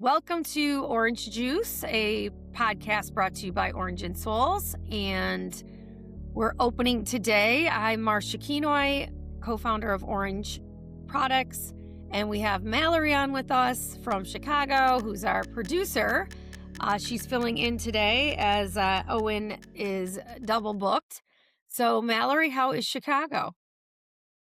Welcome to Orange Juice, a podcast brought to you by Orange Insoles. And we're opening today. I'm Marsha Kenoy, co-founder of Orange Products. And we have Mallory on with us from Chicago, who's our producer. She's filling in today as Owen is double booked. So Mallory, how is Chicago?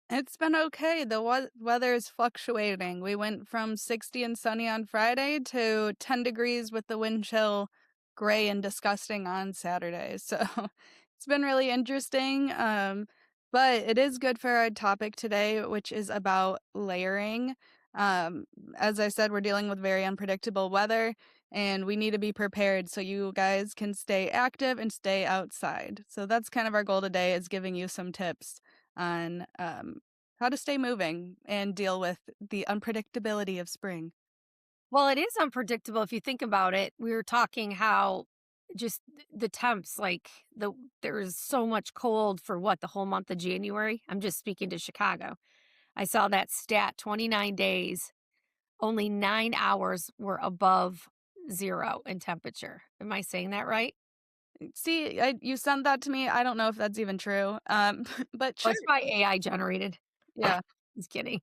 It's been okay. The weather is fluctuating. We went from 60 and sunny on Friday to 10 degrees with the wind chill, gray and disgusting on Saturday. So it's been really interesting. But it is good for our topic today, which is about layering. Um, as I said, we're dealing with very unpredictable weather and we need to be prepared so you guys can stay active and stay outside. So that's kind of our goal today, is giving you some tips on how to stay moving and deal with the unpredictability of spring. Well, it is unpredictable if you think about it. We were talking how just the temps, like there's so much cold for what, the whole month of January. I'm just speaking to Chicago. I saw that stat, 29 days, only 9 hours were above zero in temperature. Am I saying that right? See, you sent that to me. I don't know if that's even true. But Oh, sure. it's probably AI generated. Yeah. Just kidding.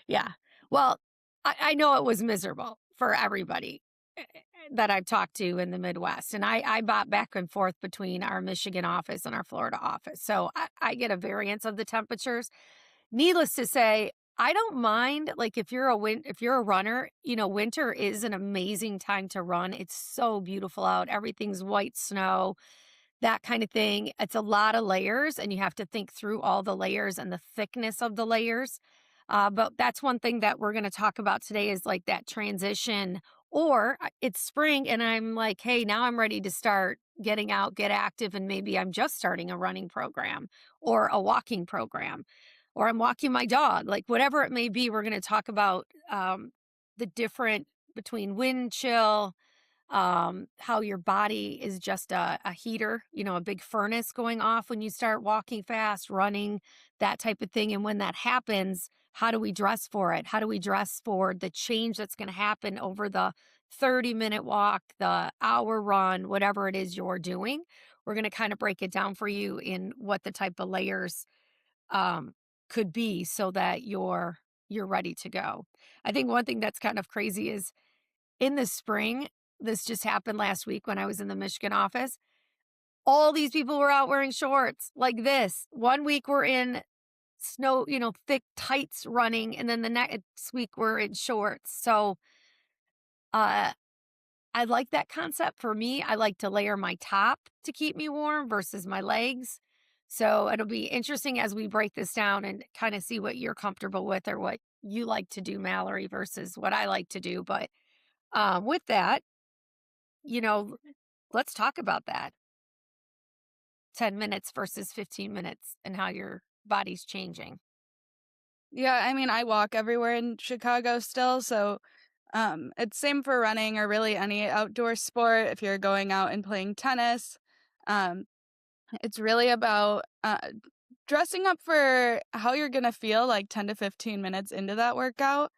Yeah. Well, I know it was miserable for everybody that I've talked to in the Midwest. And I bought back and forth between our Michigan office and our Florida office. So I get a variance of the temperatures. Needless to say, I don't mind, like, if you're a runner, winter is an amazing time to run. It's so beautiful out. Everything's white snow, that kind of thing. It's a lot of layers, and you have to think through all the layers and the thickness of the layers. But that's one thing that we're going to talk about today, is like that transition. Or it's spring and I'm like, hey, now I'm ready to start getting out, get active, and maybe I'm just starting a running program or a walking program, or I'm walking my dog, like whatever it may be. We're going to talk about the different between wind chill, how your body is just a heater, a big furnace going off when you start walking fast, running, that type of thing. And when that happens, how do we dress for it? How do we dress for the change that's going to happen over the 30-minute walk, the hour run, whatever it is you're doing? We're going to kind of break it down for you in what the type of layers um, could be so that you're ready to go. I think one thing that's kind of crazy is in the spring, this just happened last week when I was in the Michigan office. All these people were out wearing shorts like this. One week we're in snow, thick tights running, and then the next week we're in shorts. So uh I like that concept. For me, I like to layer my top to keep me warm versus my legs. So it'll be interesting as we break this down and kind of see what you're comfortable with or what you like to do, Mallory, versus what I like to do. But with that, you know, let's talk about that. 10 minutes versus 15 minutes and how your body's changing. Yeah, I mean, I walk everywhere in Chicago still, so it's same for running or really any outdoor sport. If you're going out and playing tennis, um, it's really about dressing up for how you're gonna feel like 10 to 15 minutes into that workout.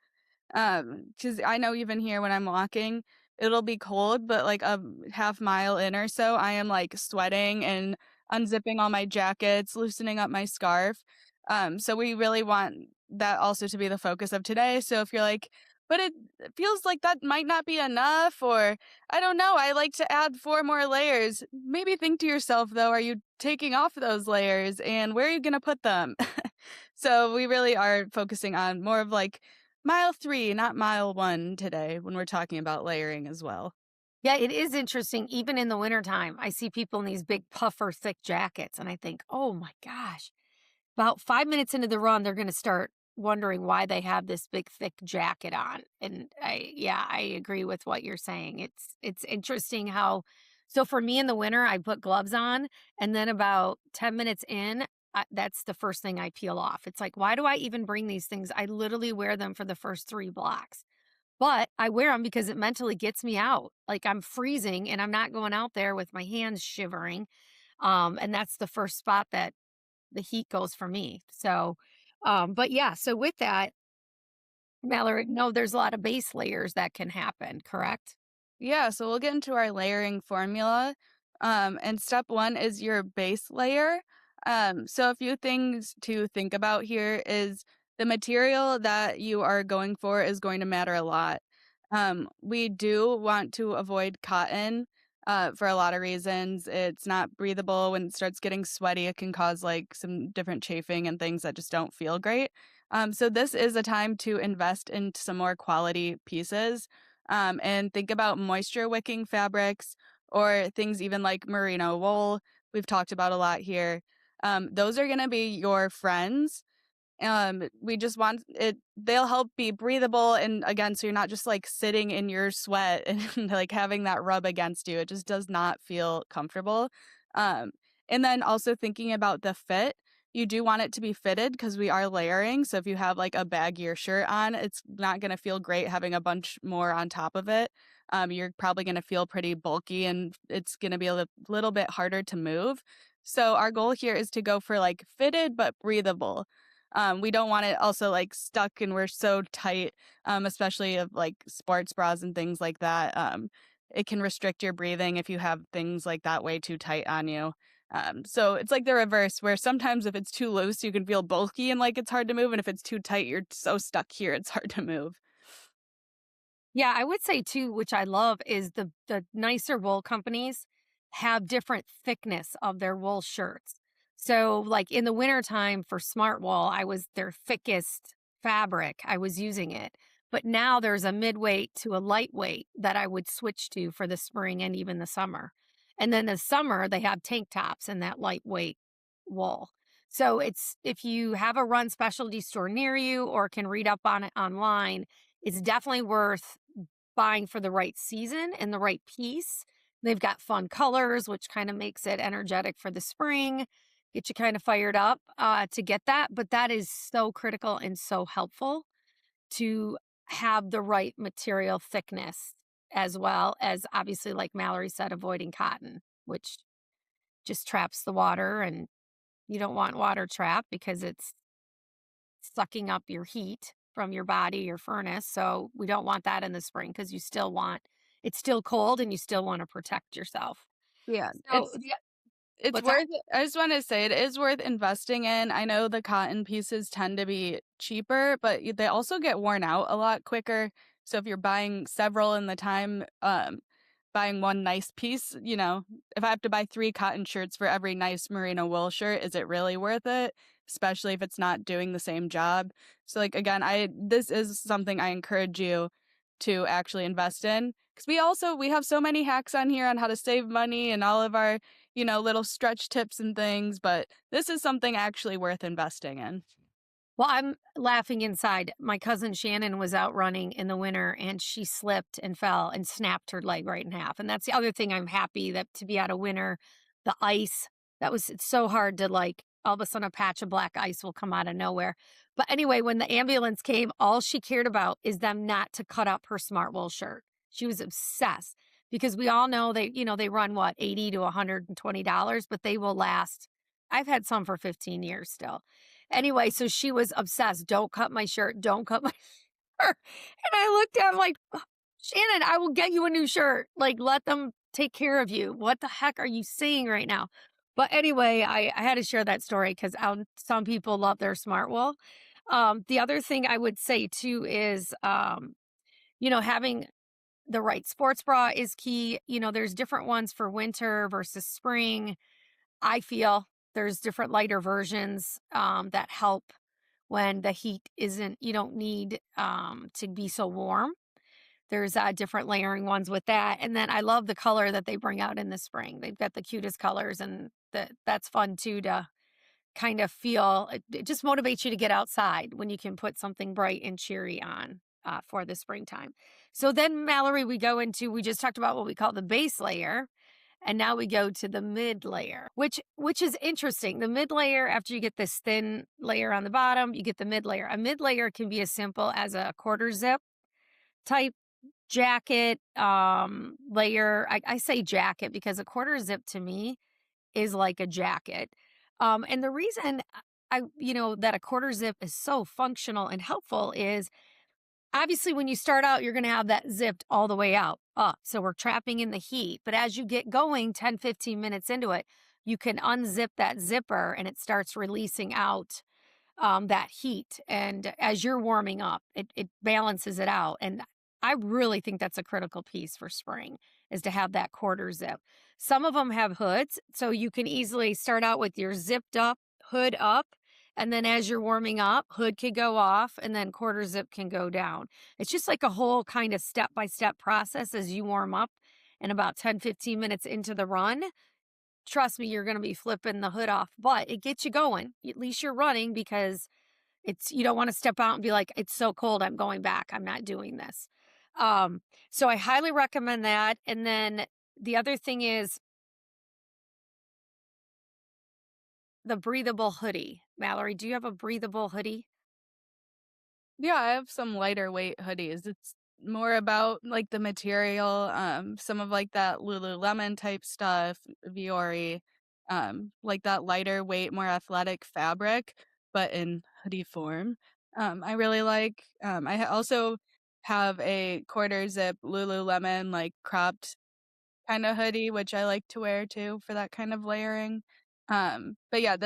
'Cause I know even here when I'm walking, it'll be cold, but like a half mile in or so, I am like sweating and unzipping all my jackets, loosening up my scarf. So we really want that also to be the focus of today. So if you're like, but it feels like that might not be enough, or I don't know, I like to add 4 more layers. Maybe think to yourself though, are you taking off those layers and where are you going to put them? So we really are focusing on more of like mile 3, not mile 1 today when we're talking about layering as well. Yeah, it is interesting. Even in the wintertime, I see people in these big puffer thick jackets and I think, oh my gosh, about 5 minutes into the run, they're going to start wondering why they have this big thick jacket on. And I agree with what you're saying. It's interesting how, so for me in the winter, I put gloves on, and then about 10 minutes in, that's the first thing I peel off. It's like, why do I even bring these things? I literally wear them for the first 3 blocks. But I wear them because it mentally gets me out. Like, I'm freezing and I'm not going out there with my hands shivering. And that's the first spot that the heat goes for me. So, but yeah, so with that, Mallory, no, there's a lot of base layers that can happen, correct? Yeah, so we'll get into our layering formula. And step one is your base layer. So a few things to think about here is the material that you are going for is going to matter a lot. We do want to avoid cotton for a lot of reasons. It's not breathable. When it starts getting sweaty, it can cause like some different chafing and things that just don't feel great. So this is a time to invest into some more quality pieces, and think about moisture wicking fabrics or things even like merino wool. We've talked about a lot here. Those are going to be your friends. We just want it, they'll help be breathable, and again, so you're not just like sitting in your sweat and like having that rub against you. It just does not feel comfortable. Um, and then also thinking about the fit, you do want it to be fitted because we are layering. So if you have like a baggier shirt on, it's not going to feel great having a bunch more on top of it. You're probably going to feel pretty bulky and it's going to be a little bit harder to move. So our goal here is to go for like fitted but breathable. We don't want it also like stuck and we're so tight, especially of like sports bras and things like that. It can restrict your breathing if you have things like that way too tight on you. So it's like the reverse, where sometimes if it's too loose, you can feel bulky and like it's hard to move. And if it's too tight, you're so stuck here, it's hard to move. Yeah, I would say too, which I love, is the nicer wool companies have different thickness of their wool shirts. So, like in the wintertime for smart wool, I was their thickest fabric. I was using it. But now there's a midweight to a lightweight that I would switch to for the spring and even the summer. And then the summer, they have tank tops in that lightweight wool. So it's if you have a run specialty store near you or can read up on it online, it's definitely worth buying for the right season and the right piece. They've got fun colors, which kind of makes it energetic for the spring, get you kind of fired up to get that. But that is so critical and so helpful to have the right material thickness, as well as obviously, like Mallory said, avoiding cotton, which just traps the water. And you don't want water trapped because it's sucking up your heat from your body, your furnace. So we don't want that in the spring because you still want it's still cold and you still want to protect yourself. Yeah, So yeah, it's what's that? worth it. I just wanna say it is worth investing in. I know the cotton pieces tend to be cheaper, but they also get worn out a lot quicker. So if you're buying several in the time, buying one nice piece, if I have to buy 3 cotton shirts for every nice merino wool shirt, is it really worth it? Especially if it's not doing the same job. So, like, again, I this is something I encourage you to actually invest in, because we have so many hacks on here on how to save money and all of our little stretch tips and things, but this is something actually worth investing in. Well, I'm laughing inside. My cousin Shannon was out running in the winter and she slipped and fell and snapped her leg right in half. And that's the other thing I'm happy that to be out of winter, the ice, it's so hard to like all of a sudden a patch of black ice will come out of nowhere. But anyway, when the ambulance came, all she cared about is them not to cut up her smart wool shirt. She was obsessed because we all know they run what, 80 to $120, but they will last. I've had some for 15 years still. Anyway, so she was obsessed. Don't cut my shirt. Don't cut my shirt. And I looked at him like, "Oh, Shannon, I will get you a new shirt. Like, let them take care of you. What the heck are you saying right now?" But anyway, I had to share that story because some people love their smart wool. The other thing I would say too is, having the right sports bra is key. There's different ones for winter versus spring. I feel there's different lighter versions that help when the heat isn't, you don't need to be so warm. There's different layering ones with that. And then I love the color that they bring out in the spring. They've got the cutest colors, and that's fun too to kind of feel it just motivates you to get outside when you can put something bright and cheery on for the springtime. So then, Mallory, we just talked about what we call the base layer. And now we go to the mid layer, which is interesting. The mid layer, after you get this thin layer on the bottom, you get the mid layer. A mid layer can be as simple as a quarter zip type jacket layer. I say jacket because a quarter zip to me is like a jacket. And the reason that a quarter zip is so functional and helpful is Obviously, when you start out, you're gonna have that zipped all the way out up. So we're trapping in the heat. But as you get going 10, 15 minutes into it, you can unzip that zipper and it starts releasing out that heat. And as you're warming up, it balances it out. And I really think that's a critical piece for spring is to have that quarter zip. Some of them have hoods, so you can easily start out with your zipped up hood up. And then as you're warming up, hood can go off and then quarter zip can go down. It's just like a whole kind of step by step process as you warm up. And about 10, 15 minutes into the run, trust me, you're going to be flipping the hood off, but it gets you going. At least you're running because it's you don't wanna step out and be like, "It's so cold, I'm going back, I'm not doing this." So I highly recommend that, and then the other thing is the breathable hoodie. Mallory, do you have a breathable hoodie? Yeah, I have some lighter weight hoodies. It's more about like the material, some of like that Lululemon type stuff, Viore, like that lighter weight, more athletic fabric, but in hoodie form. I really like. Also have a quarter zip Lululemon like cropped kinda hoodie, which I like to wear too for that kind of layering. But yeah,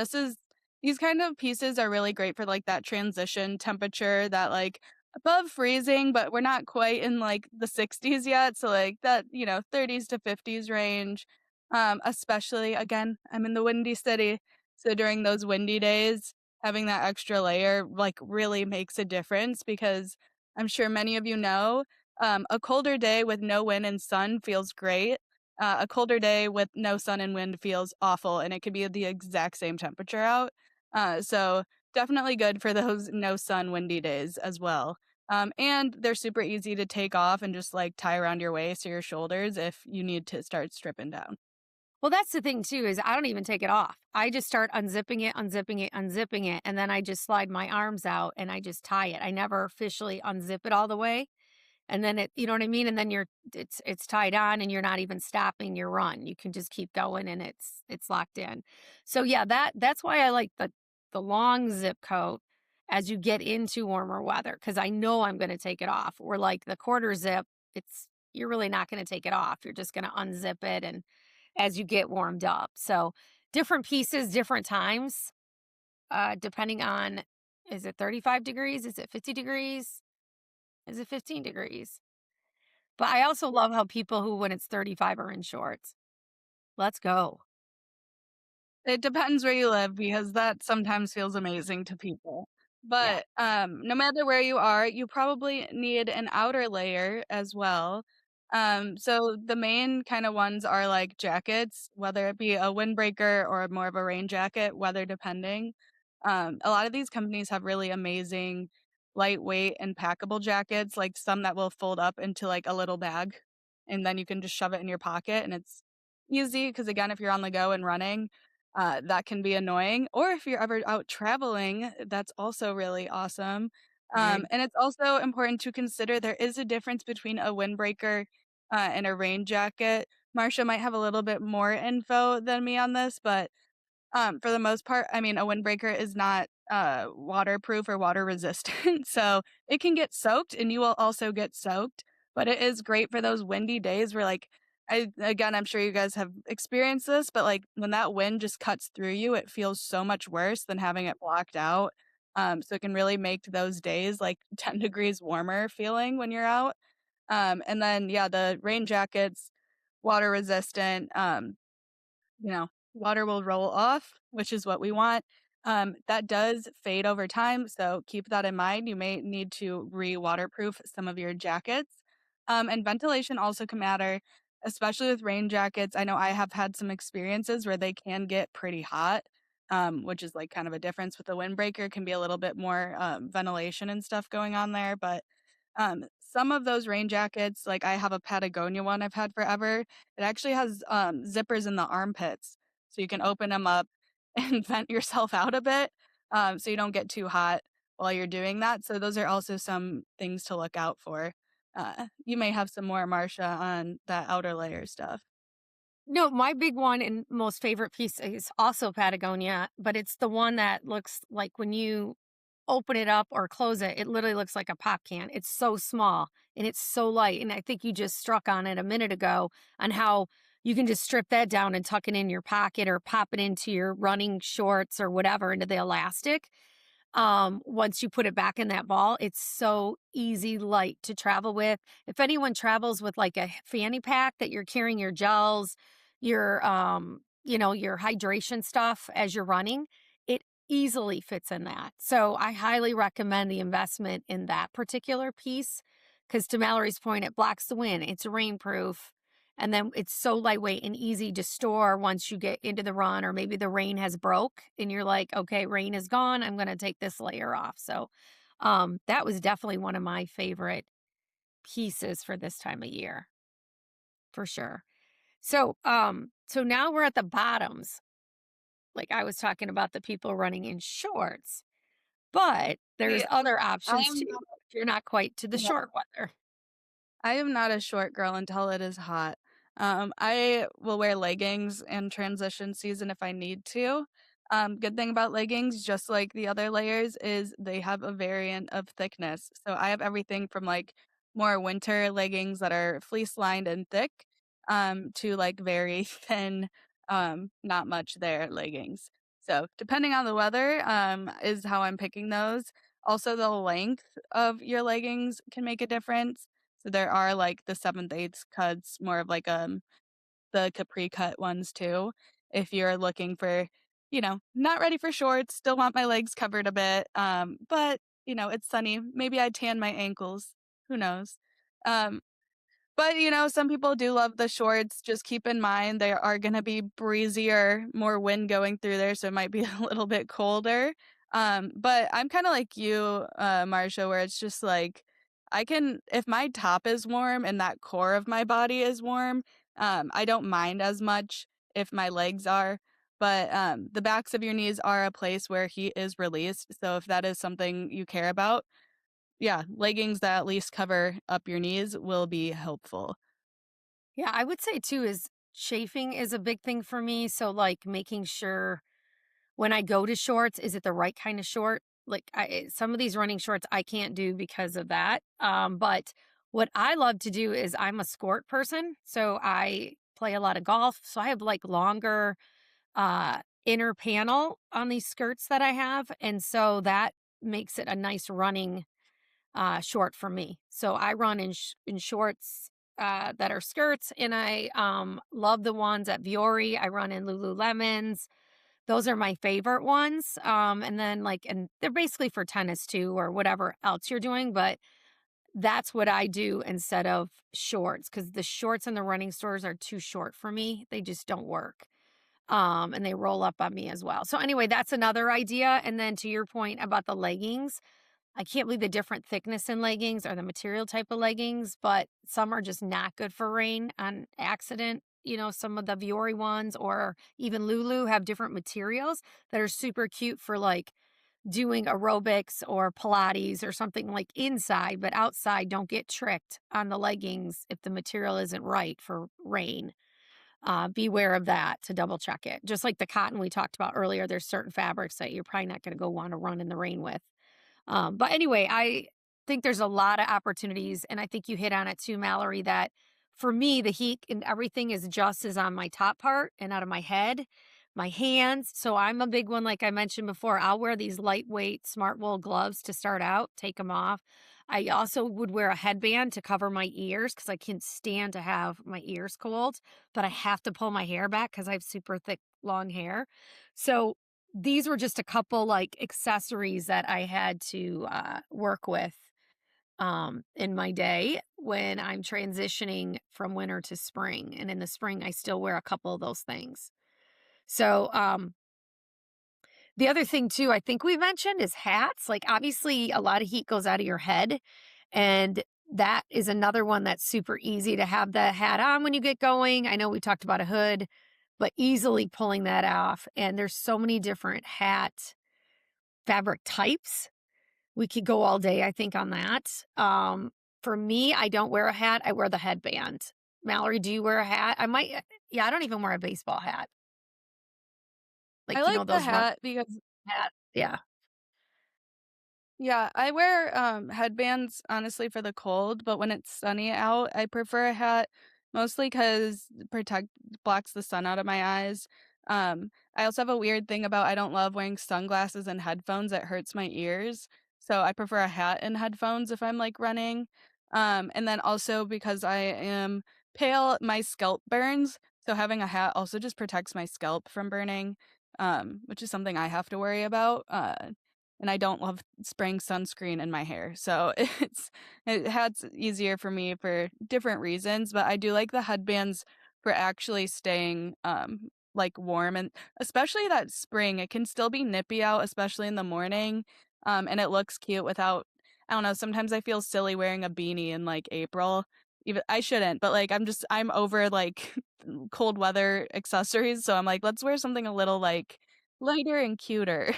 these kind of pieces are really great for, like, that transition temperature that, like, above freezing, but we're not quite in, like, the 60s yet, so, like, that, 30s to 50s range. Especially, again, I'm in the windy city, so during those windy days, having that extra layer, like, really makes a difference because I'm sure many of you know, a colder day with no wind and sun feels great, a colder day with no sun and wind feels awful, and it could be the exact same temperature out. So definitely good for those no sun, windy days as well. And they're super easy to take off and just like tie around your waist or your shoulders if you need to start stripping down. Well, that's the thing too is I don't even take it off. I just start unzipping it, unzipping it, unzipping it, and then I just slide my arms out and I just tie it. I never officially unzip it all the way. And then it you know what I mean? And then it's tied on and you're not even stopping your run. You can just keep going and it's locked in. So yeah, that's why I like the long zip coat as you get into warmer weather because I know I'm gonna take it off. Or like the quarter zip, it's you're really not gonna take it off. You're just gonna unzip it and as you get warmed up. So different pieces, different times, depending on is it 35 degrees? Is it 50 degrees? Is it 15 degrees? But I also love how people who, when it's 35 are in shorts. Let's go. It depends where you live because that sometimes feels amazing to people. Yeah, But, no matter where you are, you probably need an outer layer as well. So the main kinda ones are, like, jackets, whether it be a windbreaker or more of a rain jacket, weather depending. A lot of these companies have really amazing lightweight and packable jackets, like some that will fold up into, like, a little bag, and then you can just shove it in your pocket, and it's easy because again, if you're on the go and running, that can be annoying. Or if you're ever out traveling, that's also really awesome. agreed. And it's also important to consider there is a difference between a windbreaker and a rain jacket. Marsha might have a little bit more info than me on this, but for the most part, I mean, a windbreaker is not, waterproof or water resistant, so it can get soaked and you will also get soaked, but it is great for those windy days where, like again, I'm sure you guys have experienced this, but, like, when that wind just cuts through you, it feels so much worse than having it blocked out, so it can really make those days, like, 10 degrees warmer feeling when you're out, and then, yeah, the rain jackets, water resistant, water will roll off, which is what we want. That does fade over time, so keep that in mind. You may need to re-waterproof some of your jackets. And ventilation also can matter, especially with rain jackets. I know I have had some experiences where they can get pretty hot, which is like kind of a difference with the windbreaker. Can be a little bit more ventilation and stuff going on there, but some of those rain jackets, like I have a Patagonia one I've had forever. It actually has zippers in the armpits, so you can open them up and vent yourself out a bit, so you don't get too hot while you're doing that. So those are also some things to look out for. You may have some more, Marcia, on that outer layer stuff. No, my big one and most favorite piece is also Patagonia, but it's the one that looks like when you open it up or close it, it literally looks like a pop can. It's so small and it's so light. And I think you just struck on it a minute ago on how you can just strip that down and tuck it in your pocket or pop it into your running shorts or whatever into the elastic. Once you put it back in that ball, it's so easy, light to travel with. If anyone travels with like a fanny pack that you're carrying your gels, your hydration stuff as you're running, it easily fits in that. So I highly recommend the investment in that particular piece because to Mallory's point, it blocks the wind, it's rainproof. And then it's so lightweight and easy to store once you get into the run, or maybe the rain has broke and you're like, okay, rain is gone. I'm going to take this layer off. So, that was definitely one of my favorite pieces for this time of year for sure. So now we're at the bottoms. Like I was talking about the people running in shorts, but there's See, other I options am too if you're not quite to the not short weather. I am not a short girl until it is hot. I will wear leggings in transition season if I need to. Good thing about leggings, just like the other layers, is they have a variant of thickness. So I have everything from like more winter leggings that are fleece lined and thick, to like very thin, not much there leggings. So depending on the weather, is how I'm picking those. Also, the length of your leggings can make a difference. So there are like the 7/8 cuts, more of like the capri cut ones too. If you're looking for, not ready for shorts, still want my legs covered a bit, but it's sunny. Maybe I tan my ankles. Who knows? Um, but, some people do love the shorts. Just keep in mind they are gonna be breezier, more wind going through there, so it might be a little bit colder. But I'm kinda like you, Marsha, where it's just like, if my top is warm and that core of my body is warm, I don't mind as much if my legs are. But, the backs of your knees are a place where heat is released, so if that is something you care about, yeah, leggings that at least cover up your knees will be helpful. Yeah, I would say too is chafing is a big thing for me. So like making sure when I go to shorts, is it the right kind of short? Like some of these running shorts I can't do because of that. But what I love to do is I'm a sport person, so I play a lot of golf. So I have like longer inner panel on these skirts that I have, and so that makes it a nice running short for me. So I run in shorts that are skirts, and I love the ones at Viore. I run in Lululemons. Those are my favorite ones. And then and they're basically for tennis too, or whatever else you're doing. But that's what I do instead of shorts because the shorts in the running stores are too short for me. They just don't work. And they roll up on me as well. So anyway, that's another idea. And then to your point about the leggings, I can't believe the different thickness in leggings or the material type of leggings, but some are just not good for rain on accident. Some of the Viore ones or even Lulu have different materials that are super cute for like doing aerobics or Pilates or something like inside, but outside, don't get tricked on the leggings if the material isn't right for rain. Beware of that to double check it. Just like the cotton we talked about earlier, there's certain fabrics that you're probably not going to go want to run in the rain with. But anyway, I think there's a lot of opportunities, and I think you hit on it too, Mallory, that for me, the heat and everything is just as on my top part and out of my head, my hands. So I'm a big one, like I mentioned before. I'll wear these lightweight smart wool gloves to start out, take them off. I also would wear a headband to cover my ears because I can't stand to have my ears cold, but I have to pull my hair back because I have super thick, long hair. So these were just a couple, like, accessories that I had to, work with, in my day when I'm transitioning from winter to spring, and in the spring, I still wear a couple of those things. So, the other thing too, I think we mentioned is hats. Like, obviously, a lot of heat goes out of your head, and that is another one that's super easy to have the hat on when you get going. I know we talked about a hood, but easily pulling that off, and there's so many different hat fabric types. We could go all day, I think, on that. For me, I don't wear a hat, I wear the headband. Mallory, do you wear a hat? Yeah, I don't even wear a baseball hat. I Like, like the those run hat because hat. Yeah. Yeah, I wear, headbands, honestly, for the cold, but when it's sunny out, I prefer a hat, mostly 'cause protect blocks the sun out of my eyes. I also have a weird thing about I don't love wearing sunglasses and headphones, it hurts my ears, so I prefer a hat and headphones if I'm, like, running. And then also because I am pale, my scalp burns, so having a hat also just protects my scalp from burning, which is something I have to worry about, and I don't love spraying sunscreen in my hair. So it's easier for me for different reasons, but I do like the headbands for actually staying like warm and especially that spring. It can still be nippy out, especially in the morning. And it looks cute without I don't know, sometimes I feel silly wearing a beanie in like April. Even I shouldn't, but like I'm over like cold weather accessories, so I'm like, let's wear something a little like lighter and cuter.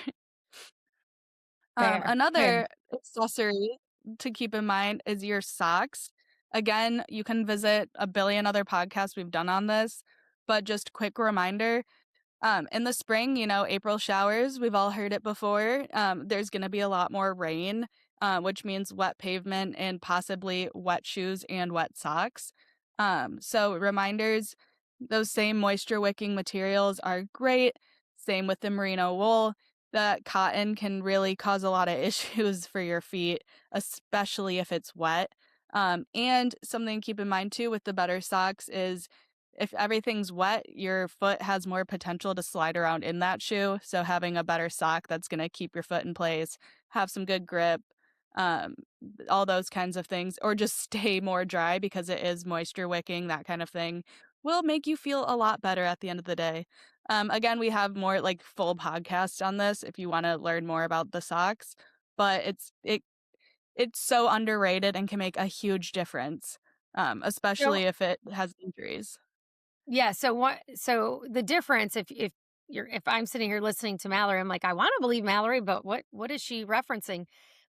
Fair, fair. Another accessory to keep in mind is your socks. Again, you can visit a billion other podcasts we've done on this, but just quick reminder, in the spring, April showers, we've all heard it before. There's going to be a lot more rain, which means wet pavement and possibly wet shoes and wet socks. So, reminders those same moisture wicking materials are great. Same with the merino wool. That cotton can really cause a lot of issues for your feet, especially if it's wet. And something to keep in mind too with the better socks is if everything's wet, your foot has more potential to slide around in that shoe. So having a better sock that's going to keep your foot in place, have some good grip, um, all those kinds of things, or just stay more dry because it is moisture wicking, that kind of thing, will make you feel a lot better at the end of the day. Again, we have more like full podcasts on this if you want to learn more about the socks, but it's so underrated and can make a huge difference, especially So if it has injuries. yeah, so the difference if I'm sitting here listening to Mallory, I'm like, I want to believe Mallory, but what is she referencing?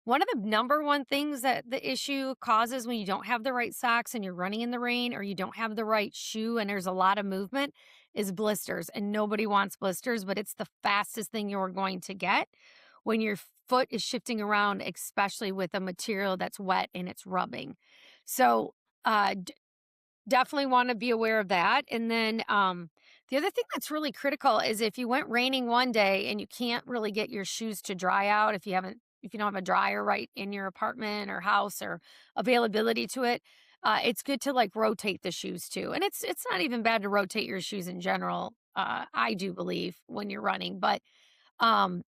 One of the number one things that the issue causes when you don't have the right socks and you're running in the rain or you don't have the right shoe and there's a lot of movement is blisters. And nobody wants blisters, but it's the fastest thing you're going to get when your foot is shifting around, especially with a material that's wet and it's rubbing. So uh definitely wanna be aware of that, and then, the other thing that's really critical is if you went raining one day and you can't really get your shoes to dry out, if you don't have a dryer right in your apartment or house or availability to it, it's good to, like, rotate the shoes too, and it's not even bad to rotate your shoes in general, I do believe, when you're running, but,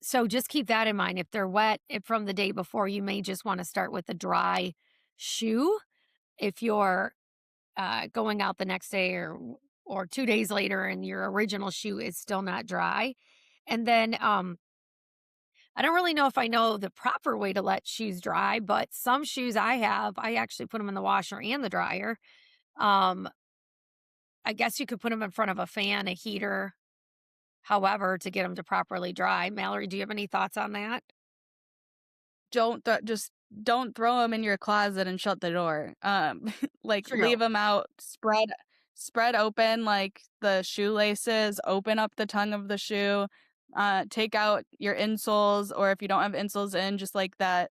so just keep that in mind. If they're wet, from the day before, you may just wanna start with a dry shoe. If you're going out the next day or 2 days later and your original shoe is still not dry. And then, I don't really know if I know the proper way to let shoes dry, but some shoes I have, I actually put them in the washer and the dryer. Um, I guess you could put them in front of a fan, a heater, however, to get them to properly dry. Mallory, do you have any thoughts on that? Just don't throw them in your closet and shut the door. Like, True. leave them out, spread open, like, the shoelaces, open up the tongue of the shoe, take out your insoles, or if you don't have insoles in, just like that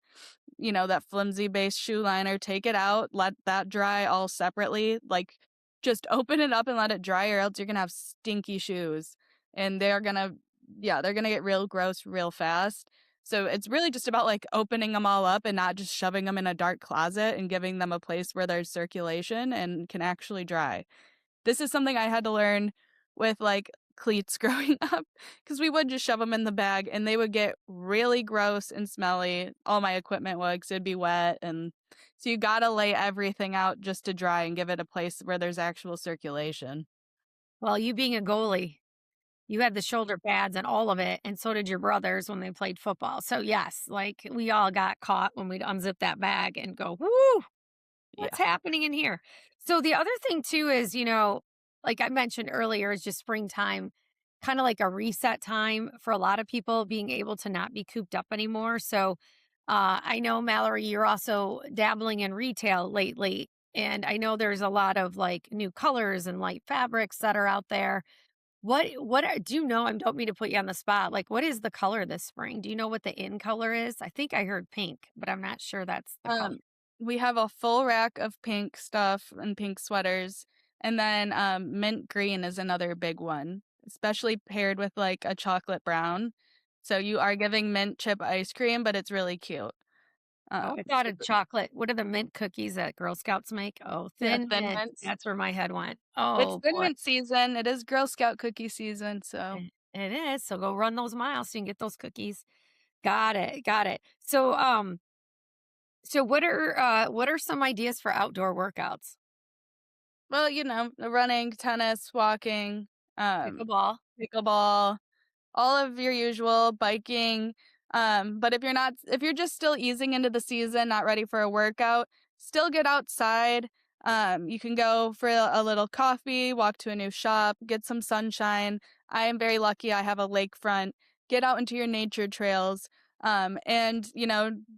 flimsy base shoe liner, take it out, let that dry all separately, like, just open it up and let it dry or else you're gonna have stinky shoes, and they're gonna get real gross real fast. So it's really just about, like, opening them all up and not just shoving them in a dark closet and giving them a place where there's circulation and can actually dry. This is something I had to learn with, like, cleats growing up because we would just shove them in the bag, and they would get really gross and smelly. All my equipment would 'cause it'd be wet, and so you gotta lay everything out just to dry and give it a place where there's actual circulation. Well, you being a goalie, you had the shoulder pads and all of it, and so did your brothers when they played football. So, yes, like, we all got caught when we'd unzip that bag and go, "Woo, what's Yeah. happening in here?" So, the other thing too is, like I mentioned earlier, is just springtime, kinda like a reset time for a lot of people being able to not be cooped up anymore. So, I know, Mallory, you're also dabbling in retail lately, and I know there's a lot of, like, new colors and light fabrics that are out there. Do you know, I don't mean to put you on the spot, like, what is the color this spring? Do you know what the in color is? I think I heard pink, but I'm not sure that's the color. Um, we have a full rack of pink stuff and pink sweaters, and then, mint green is another big one, especially paired with, like, a chocolate brown. So you are giving mint chip ice cream, but it's really cute. Oh, I thought of Super chocolate. What are the mint cookies that Girl Scouts make? Oh, yeah, Thin Thin Mint. Mints. That's where my head went. It's Oh, Thin boy. Mint season, it is Girl Scout cookie season, so It is, so go run those miles so you can get those cookies. Got it, got it. So what are some ideas for outdoor workouts? well, running, tennis, walking, um, Pickleball? pickleball, all of your usual biking. But if you're just still easing into the season, not ready for a workout, still get outside. You can go for a little coffee, walk to a new shop, get some sunshine. I am very lucky I have a lakefront. Get out into your nature trails. And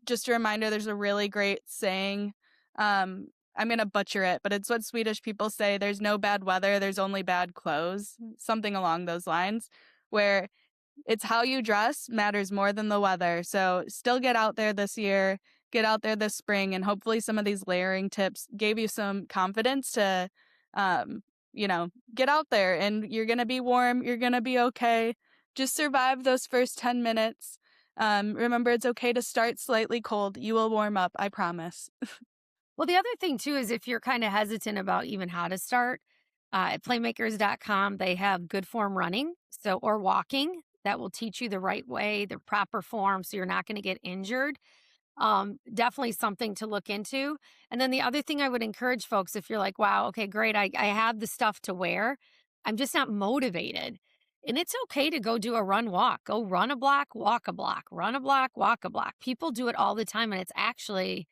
just a reminder, there's a really great saying. I'm gonna butcher it, but it's what Swedish people say, there's no bad weather, there's only bad clothes. Something along those lines, where it's how you dress matters more than the weather. So still get out there this year, get out there this spring, and hopefully some of these layering tips gave you some confidence to, get out there and you're going to be warm. You're going to be okay. Just survive those first 10 minutes. Remember, it's okay to start slightly cold. You will warm up, I promise. Well, the other thing too is if you're kinda hesitant about even how to start, at playmakers.com, they have good form running, or walking that will teach you the right way, the proper form, so you're not gonna get injured. Definitely something to look into. And then the other thing I would encourage folks, if you're like, wow, okay, great, I have the stuff to wear, I'm just not motivated. And it's okay to go do a run walk. Go run a block, walk a block, run a block, walk a block. People do it all the time. And it's actually,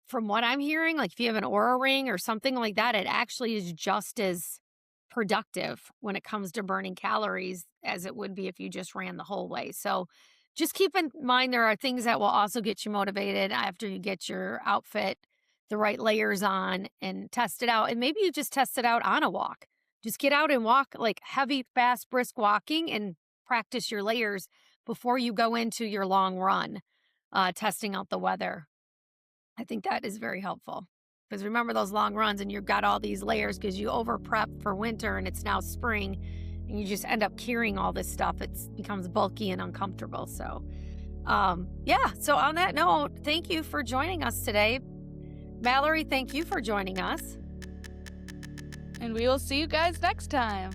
from what I'm hearing, like if you have an aura ring or something like that, it actually is just as productive when it comes to burning calories as it would be if you just ran the whole way. So just keep in mind there are things that will also get you motivated after you get your outfit, the right layers on, and test it out. And maybe you just test it out on a walk. Just get out and walk like heavy, fast, brisk walking and practice your layers before you go into your long run, testing out the weather. I think that is very helpful because remember those long runs and you've got all these layers because you over prep for winter and it's now spring and you just end up carrying all this stuff. It becomes bulky and uncomfortable. So, yeah. So, on that note, thank you for joining us today. Mallory, thank you for joining us. And we will see you guys next time.